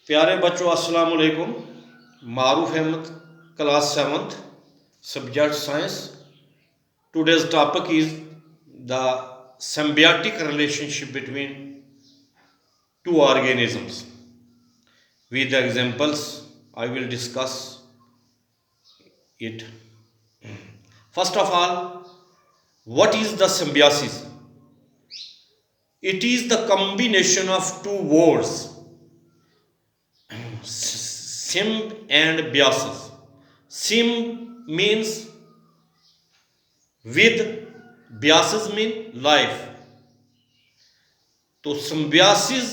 प्यारे बच्चों अस्सलाम वालेकुम। Maroof Ahmad, class 7th, subject science. Today's topic is the symbiotic relationship between two organisms. With the examples, I will discuss it. First of all, what is the symbiosis? It is the combination of two words, symb and biosis. Symb means with, biosis mean life. तो symbiosis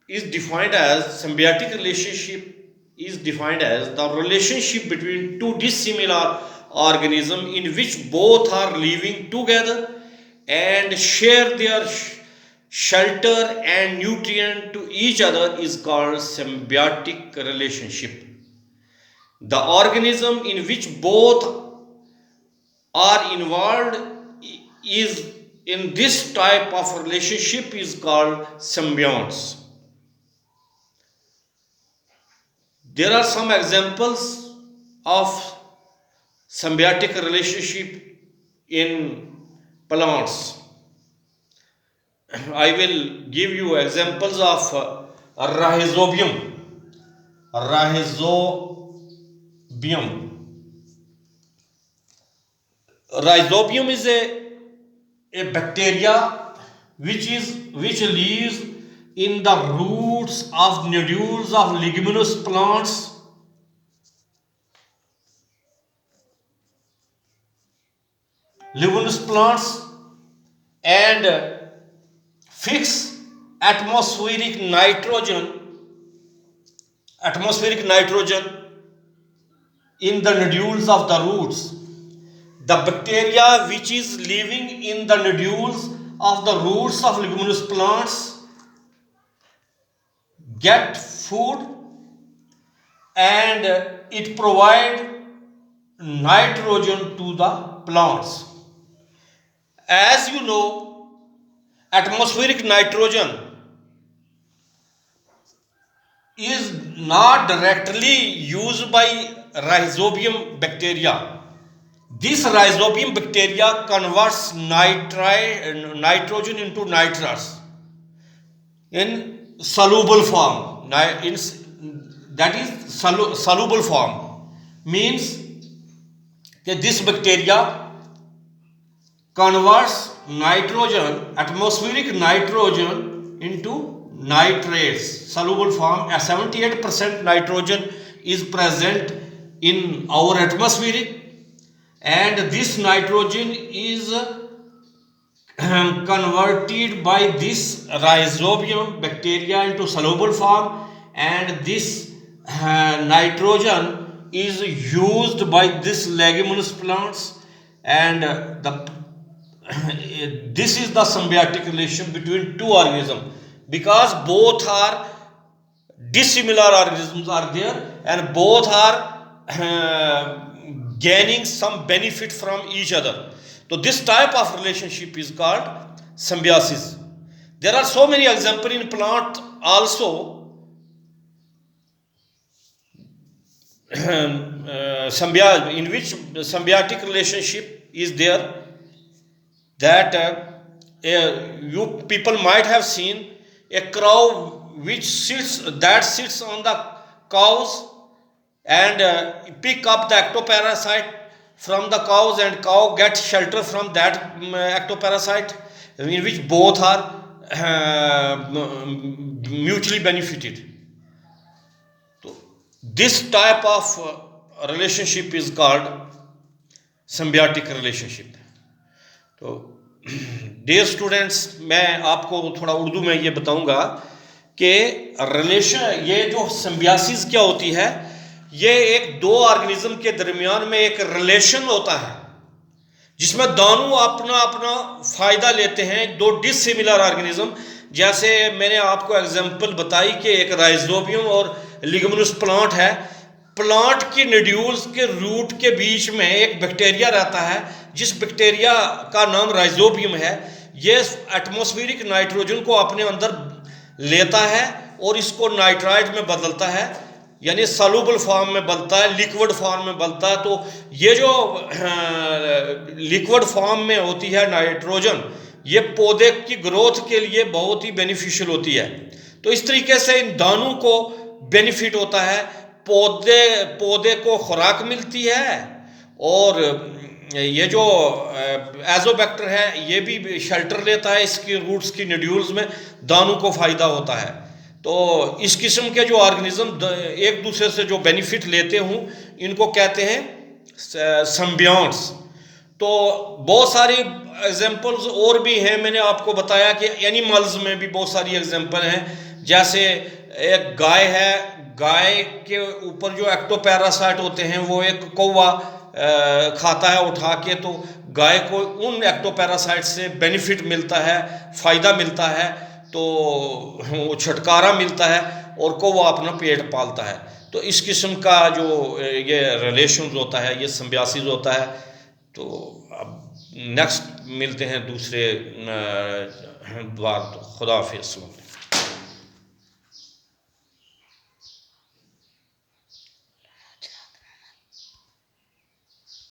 is defined as symbiotic relationship is defined as the relationship between two dissimilar organisms in which both are living together and share their shelter and nutrient to each other is called symbiotic relationship. The organism in which both are involved is in this type of relationship is called symbionts. There are some examples of symbiotic relationship in plants. I will give you examples of rhizobium. Rhizobium is a bacteria which lives in the roots of nodules of leguminous plants. And fix atmospheric nitrogen in the nodules of the roots. The bacteria which is living in the nodules of the roots of leguminous plants get food and it provide nitrogen to the plants. As you know, atmospheric nitrogen is not directly used by rhizobium bacteria. This rhizobium bacteria converts nitrogen into nitrous in soluble form. That is soluble form means that this bacteria converts atmospheric nitrogen into nitrates, soluble form. 78% nitrogen is present in our atmosphere, and this nitrogen is converted by this rhizobium bacteria into soluble form, and this nitrogen is used by this leguminous plants, and this is the symbiotic relation between two organisms, because both are dissimilar organisms are there and both are gaining some benefit from each other. So this type of relationship is called symbiosis. There are so many examples in plant also. In which symbiotic relationship is there, that you people might have seen a crow which sits on the cows and pick up the ectoparasite from the cows, and cow gets shelter from that ectoparasite, in which both are mutually benefited. So this type of relationship is called symbiotic relationship. तो dear students, मैं आपको थोड़ा उर्दू में ये बताऊंगा कि ये जो सिम्बियोसिस क्या होती है, ये एक दो ऑर्गेनिज्म के दरमियान में एक रिलेशन होता है जिसमें दोनों अपना अपना फायदा लेते हैं, दो डिसिमिलर ऑर्गेनिज्म। जैसे मैंने आपको एग्जांपल बताई कि एक राइजोबियम और लिग्मनस प्लांट है। प्लांट की नोड्यूल्स के रूट के बीच में एक बैक्टीरिया रहता है, जिस बैक्टीरिया का नाम राइजोबियम है। ये एटमॉस्फेरिक नाइट्रोजन को अपने अंदर लेता है और इसको नाइट्राइट में बदलता है, यानी सॉल्युबल फॉर्म में बनता है, लिक्विड फॉर्म में बनता है। तो ये जो लिक्विड फॉर्म में होती है नाइट्रोजन, ये पौधे की ग्रोथ के लिए बहुत ही बेनिफिशियल होती है। तो इस तरीके से इन दानों को बेनिफिट होता है, पौधे को खुराक मिलती है, और ये जो एजोबैक्टर है ये भी शेल्टर लेता है इसकी रूट्स की नोड्यूल्स में, दानों को फ़ायदा होता है। तो इस किस्म के जो ऑर्गेनिज्म एक दूसरे से जो बेनिफिट लेते हों, इनको कहते हैं सिम्बियोट्स। तो बहुत सारी एग्जांपल्स और भी हैं, मैंने आपको बताया कि एनिमल्स में भी बहुत सारी एग्जांपल हैं। जैसे एक गाय है, गाय के ऊपर जो एक्टोपैरासाइट होते हैं वो एक कौवा खाता है उठा के, तो गाय को उन एक्टोपैरासाइट से बेनिफिट मिलता है, फ़ायदा मिलता है, तो वो छुटकारा मिलता है, और कौवा अपना पेट पालता है। तो इस किस्म का जो ये रिलेशन होता है, ये सिम्बियोसिस होता है। तो अब नेक्स्ट मिलते हैं दूसरे बार। खुदा हाफिज़।